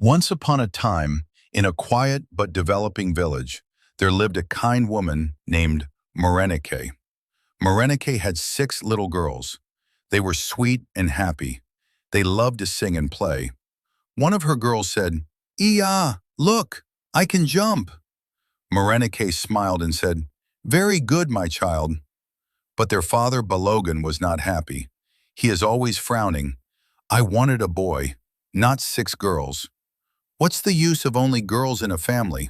Once upon a time, in a quiet but developing village, there lived a kind woman named Morenike. Morenike had 6 little girls. They were sweet and happy. They loved to sing and play. One of her girls said, "Iya, look, I can jump." Morenike smiled and said, "Very good, my child." But their father Balogun was not happy. He is always frowning. "I wanted a boy, not 6 girls. What's the use of only girls in a family?"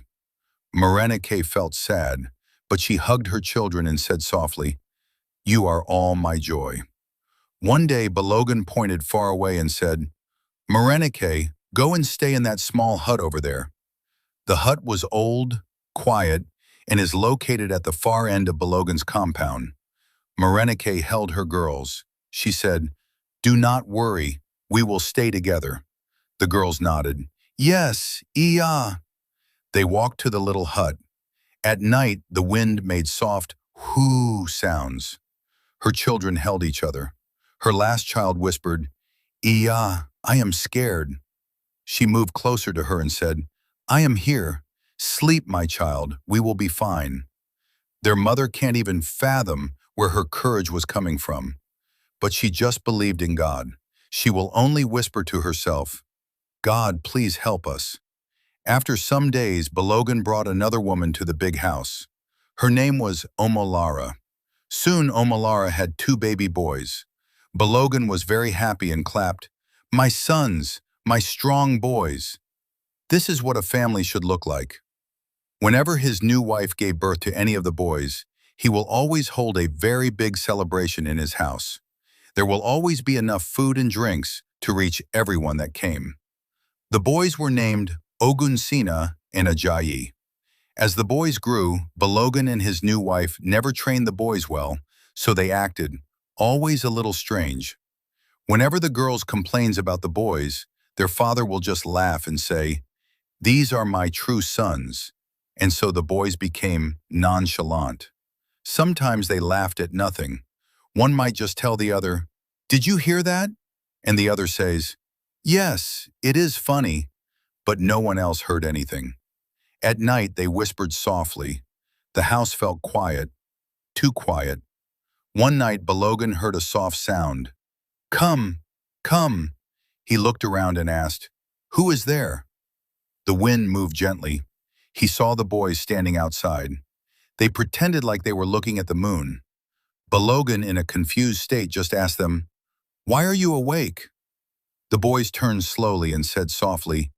Morenike felt sad, but she hugged her children and said softly, "You are all my joy." One day Balogun pointed far away and said, "Morenike, go and stay in that small hut over there." The hut was old, quiet, and is located at the far end of Balogun's compound. Morenike held her girls. She said, "Do not worry, we will stay together." The girls nodded. "Yes, iya." They walked to the little hut. At night, the wind made soft whoo sounds. Her children held each other. Her last child whispered, "Iya, I am scared." She moved closer to her and said, "I am here. Sleep, my child, we will be fine." Their mother can't even fathom where her courage was coming from. But she just believed in God. She will only whisper to herself, "God, please help us." After some days, Balogun brought another woman to the big house. Her name was Omolara. Soon Omolara had 2 baby boys. Balogun was very happy and clapped, "My sons, my strong boys." This is what a family should look like. Whenever his new wife gave birth to any of the boys, he will always hold a very big celebration in his house. There will always be enough food and drinks to reach everyone that came. The boys were named Ogunsina and Ajayi. As the boys grew, Balogun and his new wife never trained the boys well, so they acted, always a little strange. Whenever the girls complains about the boys, their father will just laugh and say, "These are my true sons." And so the boys became nonchalant. Sometimes they laughed at nothing. One might just tell the other, "Did you hear that?" And the other says, "Yes, it is funny," but no one else heard anything. At night they whispered softly. The house felt quiet, too quiet. One night Balogun heard a soft sound. "Come, come." He looked around and asked, "Who is there?" The wind moved gently. He saw the boys standing outside. They pretended like they were looking at the moon. Balogun, in a confused state, just asked them, "Why are you awake?" The boys turned slowly and said softly,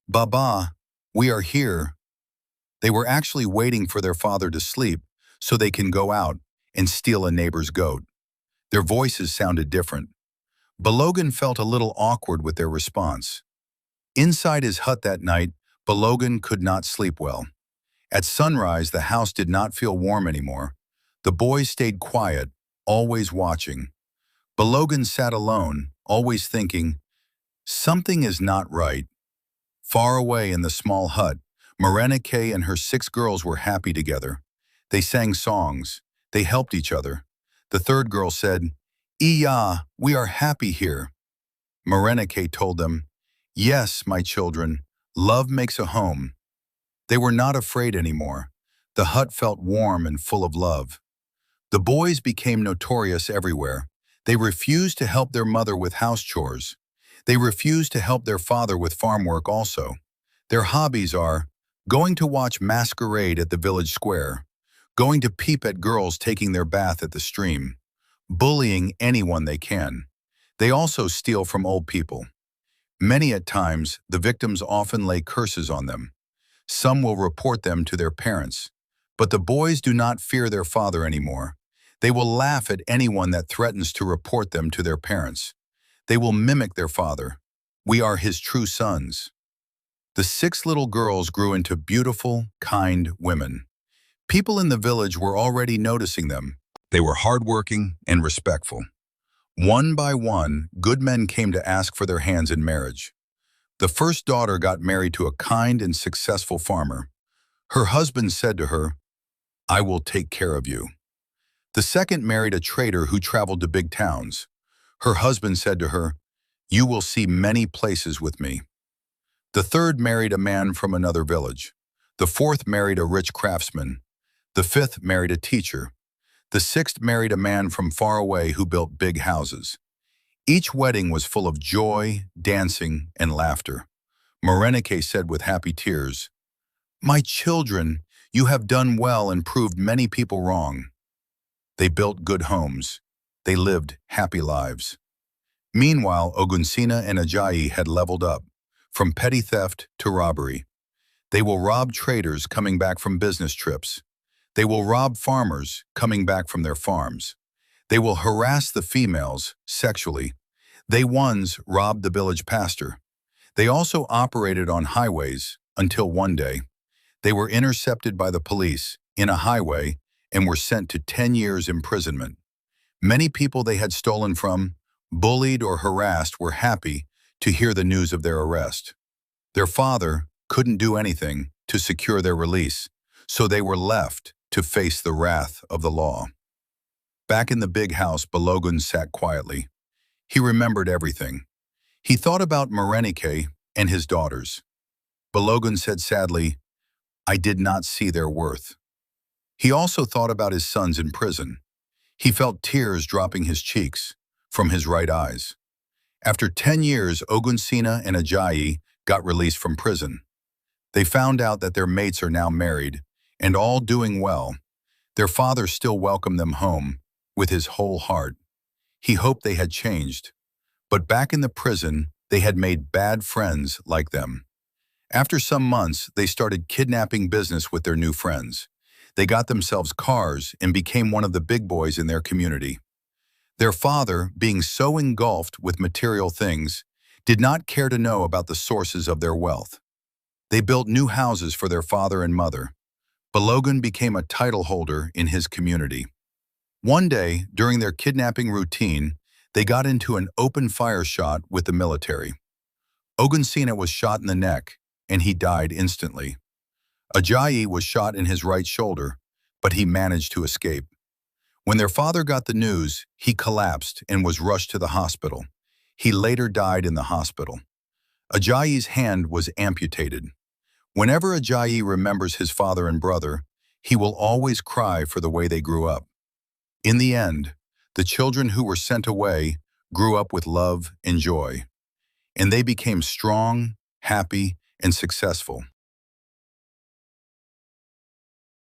"Baba, we are here." They were actually waiting for their father to sleep so they can go out and steal a neighbor's goat. Their voices sounded different. Balogun felt a little awkward with their response. Inside his hut that night, Balogun could not sleep well. At sunrise, the house did not feel warm anymore. The boys stayed quiet, always watching. Balogun sat alone, always thinking, something is not right. Far away in the small hut, Morenike and her 6 girls were happy together. They sang songs. They helped each other. The third girl said, "Iya, we are happy here." Morenike told them, "Yes, my children, love makes a home." They were not afraid anymore. The hut felt warm and full of love. The boys became notorious everywhere. They refused to help their mother with house chores. They refused to help their father with farm work also. Their hobbies are going to watch masquerade at the village square, going to peep at girls taking their bath at the stream, bullying anyone they can. They also steal from old people. Many at times, the victims often lay curses on them. Some will report them to their parents. But the boys do not fear their father anymore. They will laugh at anyone that threatens to report them to their parents. They will mimic their father. We are his true sons. The 6 little girls grew into beautiful, kind women. People in the village were already noticing them. They were hardworking and respectful. One by one, good men came to ask for their hands in marriage. The first daughter got married to a kind and successful farmer. Her husband said to her, "I will take care of you." The second married a trader who traveled to big towns. Her husband said to her, "You will see many places with me." The third married a man from another village. The fourth married a rich craftsman. The fifth married a teacher. The sixth married a man from far away who built big houses. Each wedding was full of joy, dancing, and laughter. Morenike said with happy tears, "My children, you have done well and proved many people wrong." They built good homes. They lived happy lives. Meanwhile, Ogunsina and Ajayi had leveled up, from petty theft to robbery. They will rob traders coming back from business trips. They will rob farmers coming back from their farms. They will harass the females sexually. They once robbed the village pastor. They also operated on highways until one day they were intercepted by the police in a highway and were sent to 10 years imprisonment. Many people they had stolen from, bullied or harassed were happy to hear the news of their arrest. Their father couldn't do anything to secure their release, so they were left to face the wrath of the law. Back in the big house, Balogun sat quietly. He remembered everything. He thought about Morenike and his daughters. Balogun said sadly, "I did not see their worth." He also thought about his sons in prison. He felt tears dropping his cheeks from his right eyes. After 10 years, Ogunsina and Ajayi got released from prison. They found out that their mates are now married and all doing well. Their father still welcomed them home with his whole heart. He hoped they had changed. But back in the prison, they had made bad friends like them. After some months, they started kidnapping business with their new friends. They got themselves cars and became one of the big boys in their community. Their father, being so engulfed with material things, did not care to know about the sources of their wealth. They built new houses for their father and mother. Balogun became a title holder in his community. One day, during their kidnapping routine, they got into an open fire shot with the military. Ogunsina was shot in the neck, and he died instantly. Ajayi was shot in his right shoulder, but he managed to escape. When their father got the news, he collapsed and was rushed to the hospital. He later died in the hospital. Ajayi's hand was amputated. Whenever Ajayi remembers his father and brother, he will always cry for the way they grew up. In the end, the children who were sent away grew up with love and joy, and they became strong, happy, and successful.